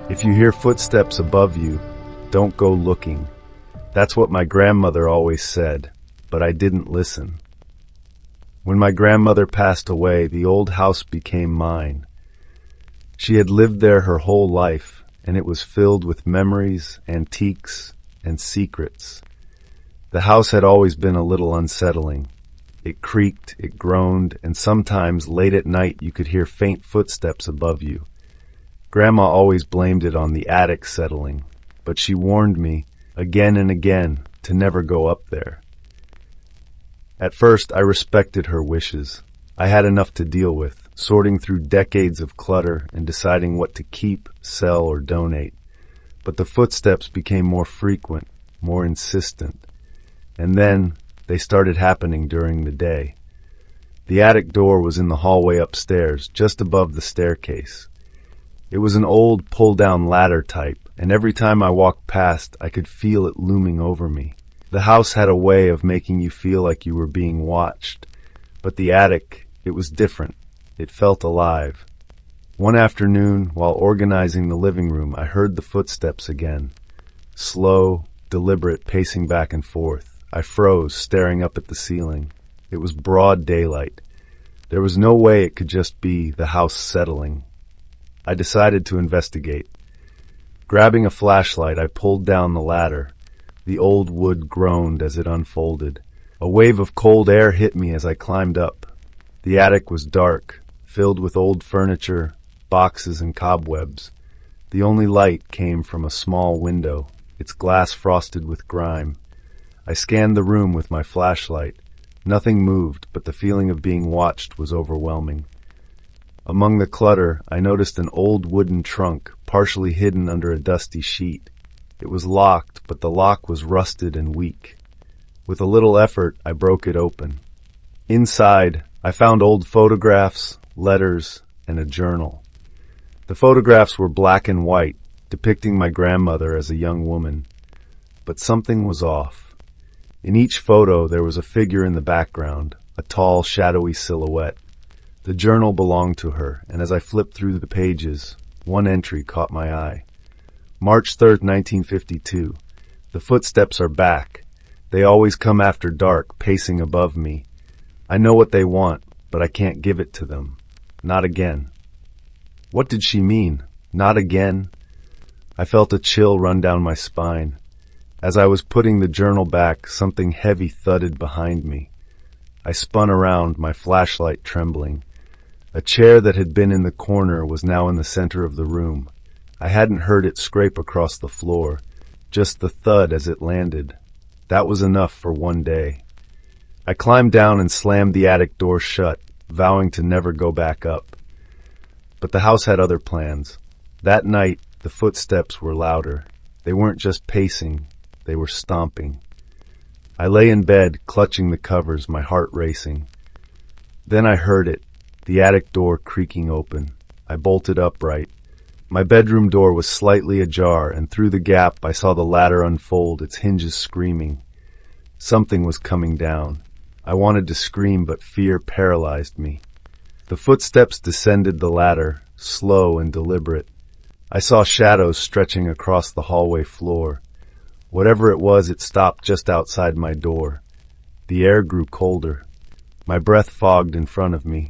If you hear footsteps above you, don't go looking. That's what my grandmother always said, but I didn't listen. When my grandmother passed away, the old house became mine. She had lived there her whole life, and it was filled with memories, antiques, and secrets. The house had always been a little unsettling. It creaked, it groaned, and sometimes late at night you could hear faint footsteps above you. Grandma always blamed it on the attic settling, but she warned me again and again to never go up there. At first, I respected her wishes. I had enough to deal with, sorting through decades of clutter and deciding what to keep, sell, or donate. But the footsteps became more frequent, more insistent. And then they started happening during the day. The attic door was in the hallway upstairs, just above the staircase. It was an old pull-down ladder type, and every time I walked past, I could feel it looming over me. The house had a way of making you feel like you were being watched, but the attic, it was different. It felt alive. One afternoon, while organizing the living room, I heard the footsteps again. Slow, deliberate, pacing back and forth. I froze, staring up at the ceiling. It was broad daylight. There was no way it could just be the house settling. I decided to investigate. Grabbing a flashlight, I pulled down the ladder. The old wood groaned as it unfolded. A wave of cold air hit me as I climbed up. The attic was dark, filled with old furniture, boxes, and cobwebs. The only light came from a small window, its glass frosted with grime. I scanned the room with my flashlight. Nothing moved, but the feeling of being watched was overwhelming. Among the clutter, I noticed an old wooden trunk, partially hidden under a dusty sheet. It was locked, but the lock was rusted and weak. With a little effort, I broke it open. Inside, I found old photographs, letters, and a journal. The photographs were black and white, depicting my grandmother as a young woman. But something was off. In each photo, there was a figure in the background, a tall, shadowy silhouette. The journal belonged to her, and as I flipped through the pages, one entry caught my eye. March 3rd, 1952. The footsteps are back. They always come after dark, pacing above me. I know what they want, but I can't give it to them. Not again. What did she mean? Not again? I felt a chill run down my spine. As I was putting the journal back, something heavy thudded behind me. I spun around, my flashlight trembling. A chair that had been in the corner was now in the center of the room. I hadn't heard it scrape across the floor, just the thud as it landed. That was enough for one day. I climbed down and slammed the attic door shut, vowing to never go back up. But the house had other plans. That night, the footsteps were louder. They weren't just pacing, they were stomping. I lay in bed, clutching the covers, my heart racing. Then I heard it, the attic door creaking open. I bolted upright. My bedroom door was slightly ajar, and through the gap I saw the ladder unfold, its hinges screaming. Something was coming down. I wanted to scream, but fear paralyzed me. The footsteps descended the ladder, slow and deliberate. I saw shadows stretching across the hallway floor. Whatever it was, it stopped just outside my door. The air grew colder. My breath fogged in front of me.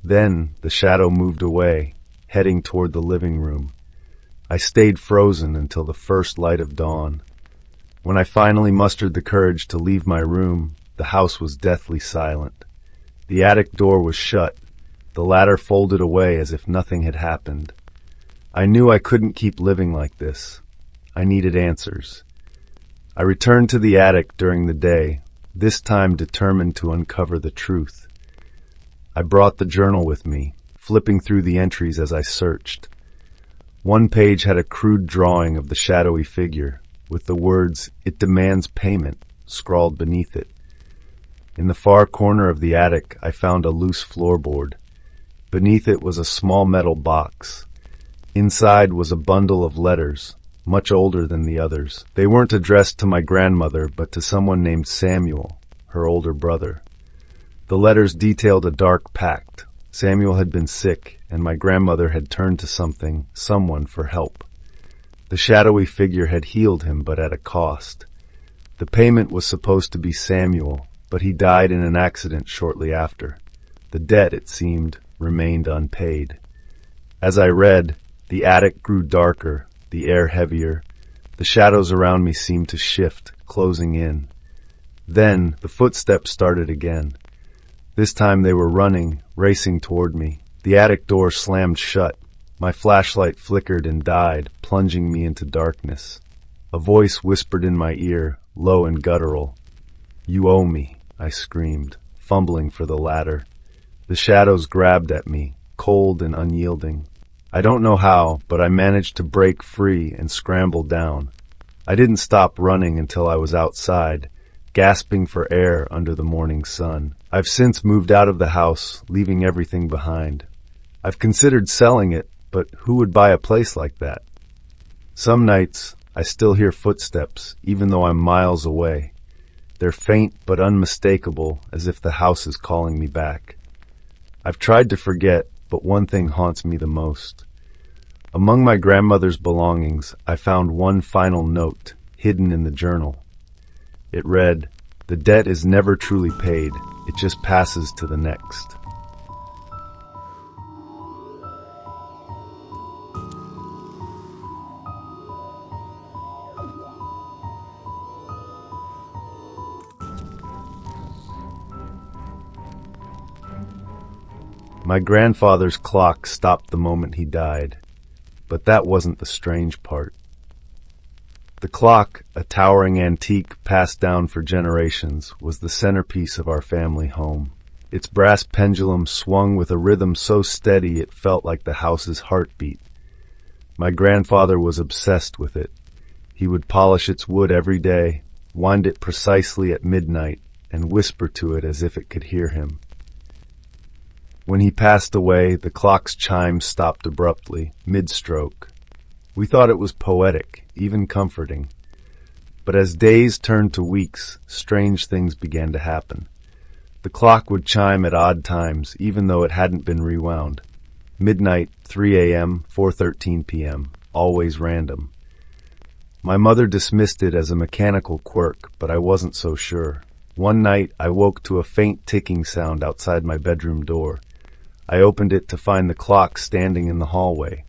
Then the shadow moved away, heading toward the living room. I stayed frozen until the first light of dawn. When I finally mustered the courage to leave my room, the house was deathly silent. The attic door was shut, the ladder folded away as if nothing had happened. I knew I couldn't keep living like this. I needed answers. I returned to the attic during the day, this time determined to uncover the truth. I brought the journal with me, flipping through the entries as I searched. One page had a crude drawing of the shadowy figure, with the words, "It demands payment," scrawled beneath it. In the far corner of the attic, I found a loose floorboard. Beneath it was a small metal box. Inside was a bundle of letters, much older than the others. They weren't addressed to my grandmother, but to someone named Samuel, her older brother. The letters detailed a dark pact. Samuel had been sick, and my grandmother had turned to someone for help. The shadowy figure had healed him, but at a cost. The payment was supposed to be Samuel, but he died in an accident shortly after. The debt, it seemed, remained unpaid. As I read, the attic grew darker, the air heavier. The shadows around me seemed to shift, closing in. Then the footsteps started again. This time they were running, racing toward me. The attic door slammed shut. My flashlight flickered and died, plunging me into darkness. A voice whispered in my ear, low and guttural. "You owe me," I screamed, fumbling for the ladder. The shadows grabbed at me, cold and unyielding. I don't know how, but I managed to break free and scramble down. I didn't stop running until I was outside, gasping for air under the morning sun. I've since moved out of the house, leaving everything behind. I've considered selling it, but who would buy a place like that? Some nights, I still hear footsteps, even though I'm miles away. They're faint but unmistakable, as if the house is calling me back. I've tried to forget, but one thing haunts me the most. Among my grandmother's belongings, I found one final note, hidden in the journal. It read, "The debt is never truly paid, it just passes to the next." My grandfather's clock stopped the moment he died, but that wasn't the strange part. The clock, a towering antique passed down for generations, was the centerpiece of our family home. Its brass pendulum swung with a rhythm so steady it felt like the house's heartbeat. My grandfather was obsessed with it. He would polish its wood every day, wind it precisely at midnight, and whisper to it as if it could hear him. When he passed away, the clock's chime stopped abruptly, mid-stroke. We thought it was poetic, even comforting. But as days turned to weeks, strange things began to happen. The clock would chime at odd times, even though it hadn't been rewound. Midnight, 3 a.m., 4:13 p.m., always random. My mother dismissed it as a mechanical quirk, but I wasn't so sure. One night, I woke to a faint ticking sound outside my bedroom door. I opened it to find the clock standing in the hallway.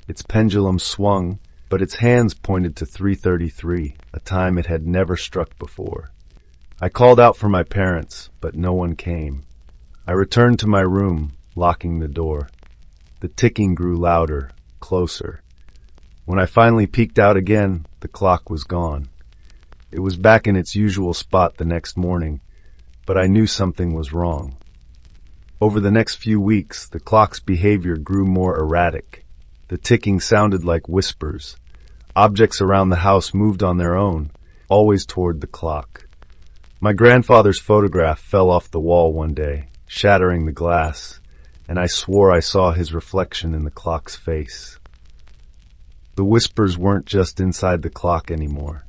Its pendulum swung, but its hands pointed to 3:33, a time it had never struck before. I called out for my parents, but no one came. I returned to my room, locking the door. The ticking grew louder, closer. When I finally peeked out again, the clock was gone. It was back in its usual spot the next morning, but I knew something was wrong. Over the next few weeks, the clock's behavior grew more erratic. The ticking sounded like whispers. Objects around the house moved on their own, always toward the clock. My grandfather's photograph fell off the wall one day, shattering the glass, and I swore I saw his reflection in the clock's face. The whispers weren't just inside the clock anymore.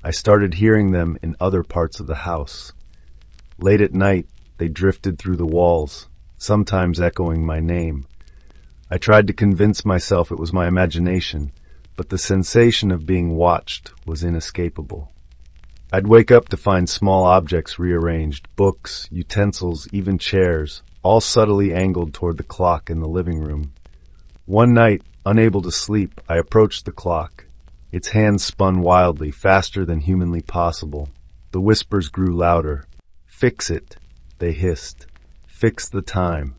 I started hearing them in other parts of the house. Late at night, they drifted through the walls, sometimes echoing my name. I tried to convince myself it was my imagination, but the sensation of being watched was inescapable. I'd wake up to find small objects rearranged, books, utensils, even chairs, all subtly angled toward the clock in the living room. One night, unable to sleep, I approached the clock. Its hands spun wildly, faster than humanly possible. The whispers grew louder. "Fix it," they hissed. "Fix the time."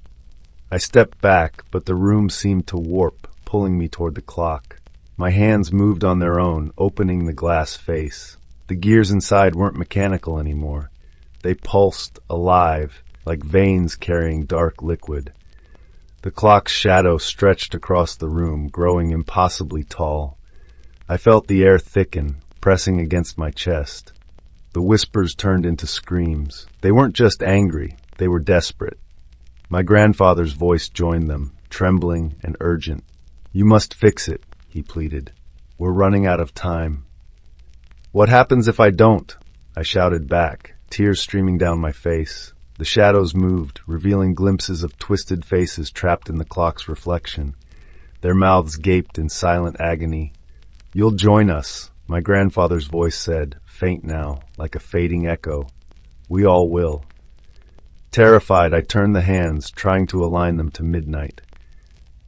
I stepped back, but the room seemed to warp, pulling me toward the clock. My hands moved on their own, opening the glass face. The gears inside weren't mechanical anymore. They pulsed, alive, like veins carrying dark liquid. The clock's shadow stretched across the room, growing impossibly tall. I felt the air thicken, pressing against my chest. The whispers turned into screams. They weren't just angry, they were desperate. My grandfather's voice joined them, trembling and urgent. "You must fix it," he pleaded. "We're running out of time." "What happens if I don't?" I shouted back, tears streaming down my face. The shadows moved, revealing glimpses of twisted faces trapped in the clock's reflection. Their mouths gaped in silent agony. "You'll join us," my grandfather's voice said, faint now, like a fading echo. "We all will." Terrified, I turned the hands, trying to align them to midnight.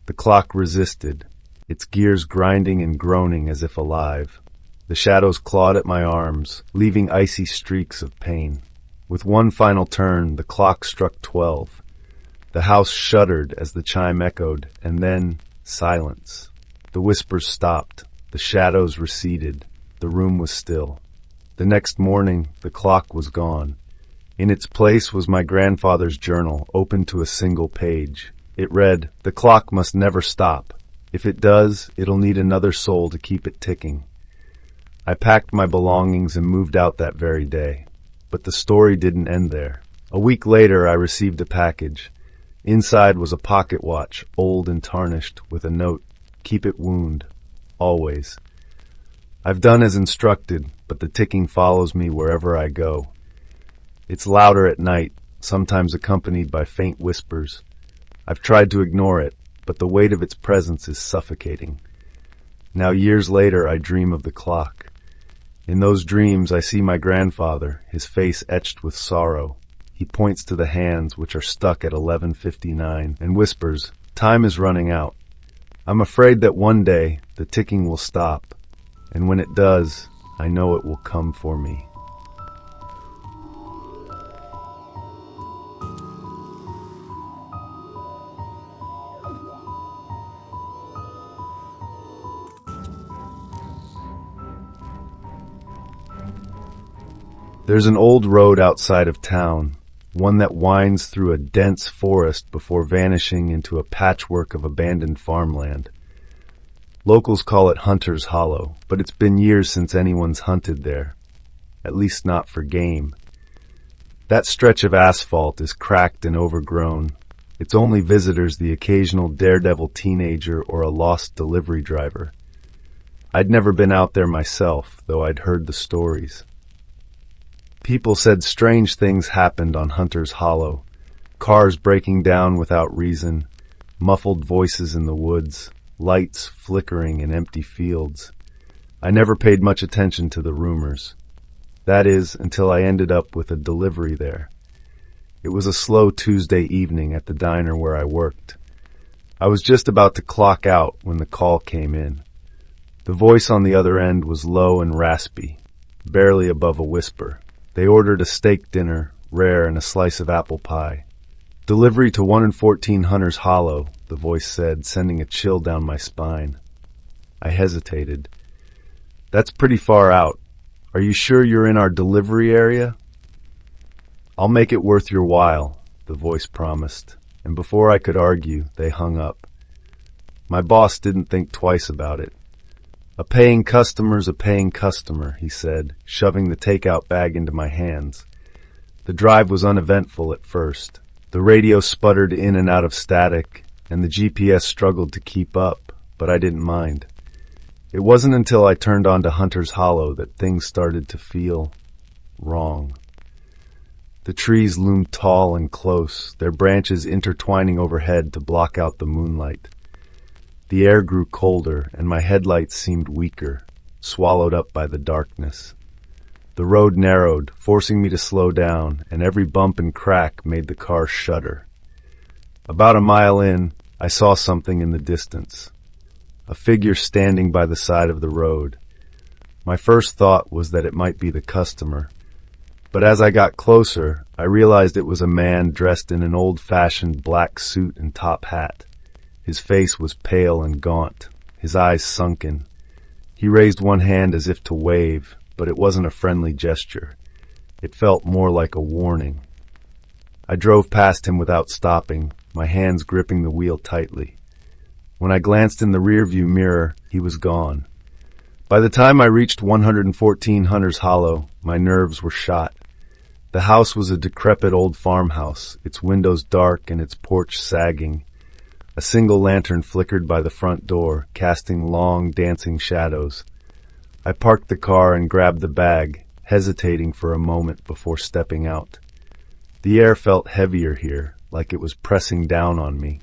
The clock resisted, its gears grinding and groaning as if alive. The shadows clawed at my arms, leaving icy streaks of pain. With one final turn, the clock struck 12. The house shuddered as the chime echoed, and then silence. The whispers stopped. The shadows receded. The room was still. The next morning, the clock was gone. In its place was my grandfather's journal, open to a single page. It read, "The clock must never stop. If it does, it'll need another soul to keep it ticking." I packed my belongings and moved out that very day. But the story didn't end there. A week later, I received a package. Inside was a pocket watch, old and tarnished, with a note, "Keep it wound. Always." I've done as instructed, but the ticking follows me wherever I go. It's louder at night, sometimes accompanied by faint whispers. I've tried to ignore it, but the weight of its presence is suffocating. Now, years later, I dream of the clock. In those dreams, I see my grandfather, his face etched with sorrow. He points to the hands, which are stuck at 11:59, and whispers, "Time is running out." I'm afraid that one day, the ticking will stop, and when it does, I know it will come for me. There's an old road outside of town, one that winds through a dense forest before vanishing into a patchwork of abandoned farmland. Locals call it Hunter's Hollow, but it's been years since anyone's hunted there, at least not for game. That stretch of asphalt is cracked and overgrown. Its only visitors the occasional daredevil teenager or a lost delivery driver. I'd never been out there myself, though I'd heard the stories. People said strange things happened on Hunter's Hollow. Cars breaking down without reason, muffled voices in the woods, lights flickering in empty fields. I never paid much attention to the rumors. That is, until I ended up with a delivery there. It was a slow Tuesday evening at the diner where I worked. I was just about to clock out when the call came in. The voice on the other end was low and raspy, barely above a whisper. They ordered a steak dinner, rare, and a slice of apple pie. "Delivery to 114 Hunter's Hollow," the voice said, sending a chill down my spine. I hesitated. "That's pretty far out. Are you sure you're in our delivery area?" "I'll make it worth your while," the voice promised, and before I could argue, they hung up. My boss didn't think twice about it. "A paying customer's a paying customer," he said, shoving the takeout bag into my hands. The drive was uneventful at first. The radio sputtered in and out of static, and the GPS struggled to keep up, but I didn't mind. It wasn't until I turned onto Hunter's Hollow that things started to feel wrong. The trees loomed tall and close, their branches intertwining overhead to block out the moonlight. The air grew colder, and my headlights seemed weaker, swallowed up by the darkness. The road narrowed, forcing me to slow down, and every bump and crack made the car shudder. About a mile in, I saw something in the distance. A figure standing by the side of the road. My first thought was that it might be the customer. But as I got closer, I realized it was a man dressed in an old-fashioned black suit and top hat. His face was pale and gaunt, his eyes sunken. He raised one hand as if to wave, but it wasn't a friendly gesture. It felt more like a warning. I drove past him without stopping, my hands gripping the wheel tightly. When I glanced in the rearview mirror, he was gone. By the time I reached 114 Hunter's Hollow, my nerves were shot. The house was a decrepit old farmhouse, its windows dark and its porch sagging. A single lantern flickered by the front door, casting long, dancing shadows. I parked the car and grabbed the bag, hesitating for a moment before stepping out. The air felt heavier here, like it was pressing down on me.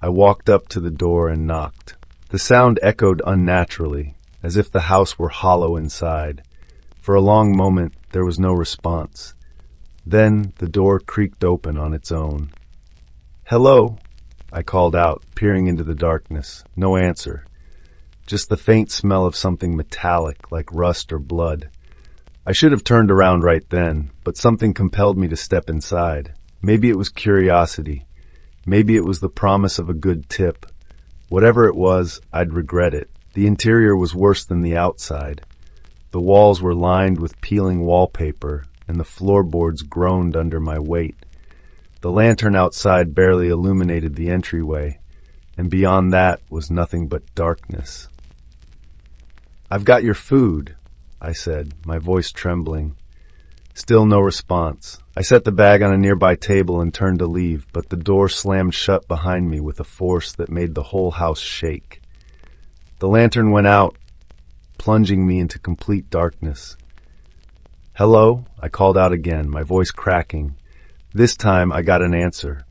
I walked up to the door and knocked. The sound echoed unnaturally, as if the house were hollow inside. For a long moment, there was no response. Then the door creaked open on its own. "Hello," I called out, peering into the darkness. No answer. Just the faint smell of something metallic, like rust or blood. I should have turned around right then, but something compelled me to step inside. Maybe it was curiosity. Maybe it was the promise of a good tip. Whatever it was, I'd regret it. The interior was worse than the outside. The walls were lined with peeling wallpaper, and the floorboards groaned under my weight. The lantern outside barely illuminated the entryway, and beyond that was nothing but darkness. "I've got your food," I said, my voice trembling. Still no response. I set the bag on a nearby table and turned to leave, but the door slammed shut behind me with a force that made the whole house shake. The lantern went out, plunging me into complete darkness. "Hello?" I called out again, my voice cracking. This time I got an answer,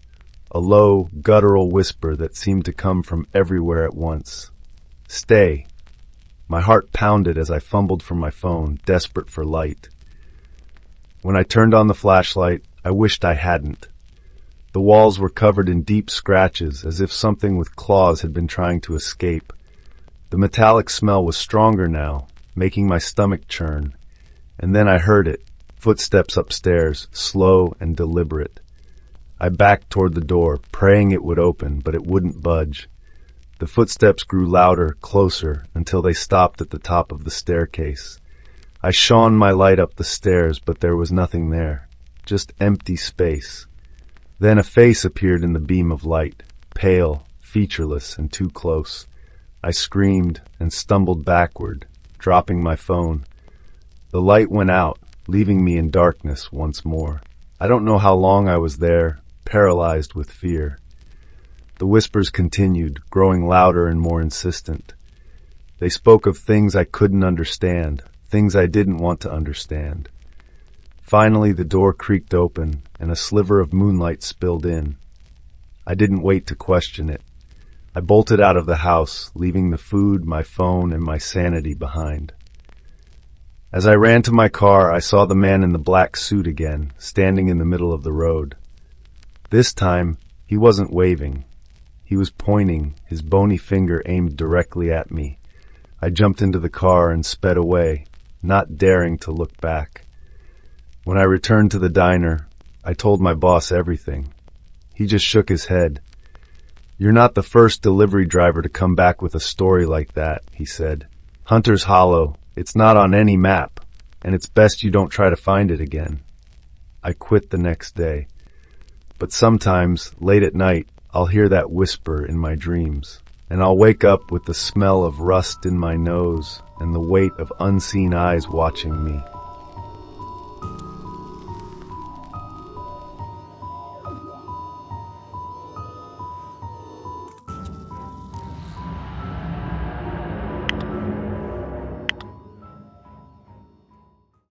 a low, guttural whisper that seemed to come from everywhere at once. "Stay." My heart pounded as I fumbled for my phone, desperate for light. When I turned on the flashlight, I wished I hadn't. The walls were covered in deep scratches, as if something with claws had been trying to escape. The metallic smell was stronger now, making my stomach churn. And then I heard it, footsteps upstairs, slow and deliberate. I backed toward the door, praying it would open, but it wouldn't budge. The footsteps grew louder, closer, until they stopped at the top of the staircase. I shone my light up the stairs, but there was nothing there, just empty space. Then a face appeared in the beam of light, pale, featureless, and too close. I screamed and stumbled backward, dropping my phone. The light went out, leaving me in darkness once more. I don't know how long I was there, paralyzed with fear. The whispers continued, growing louder and more insistent. They spoke of things I couldn't understand, things I didn't want to understand. Finally, the door creaked open, and a sliver of moonlight spilled in. I didn't wait to question it. I bolted out of the house, leaving the food, my phone, and my sanity behind. As I ran to my car, I saw the man in the black suit again, standing in the middle of the road. This time, he wasn't waving. He was pointing, his bony finger aimed directly at me. I jumped into the car and sped away, not daring to look back. When I returned to the diner, I told my boss everything. He just shook his head. "You're not the first delivery driver to come back with a story like that," he said. "Hunter's Hollow, it's not on any map, and it's best you don't try to find it again." I quit the next day. But sometimes, late at night, I'll hear that whisper in my dreams, and I'll wake up with the smell of rust in my nose and the weight of unseen eyes watching me.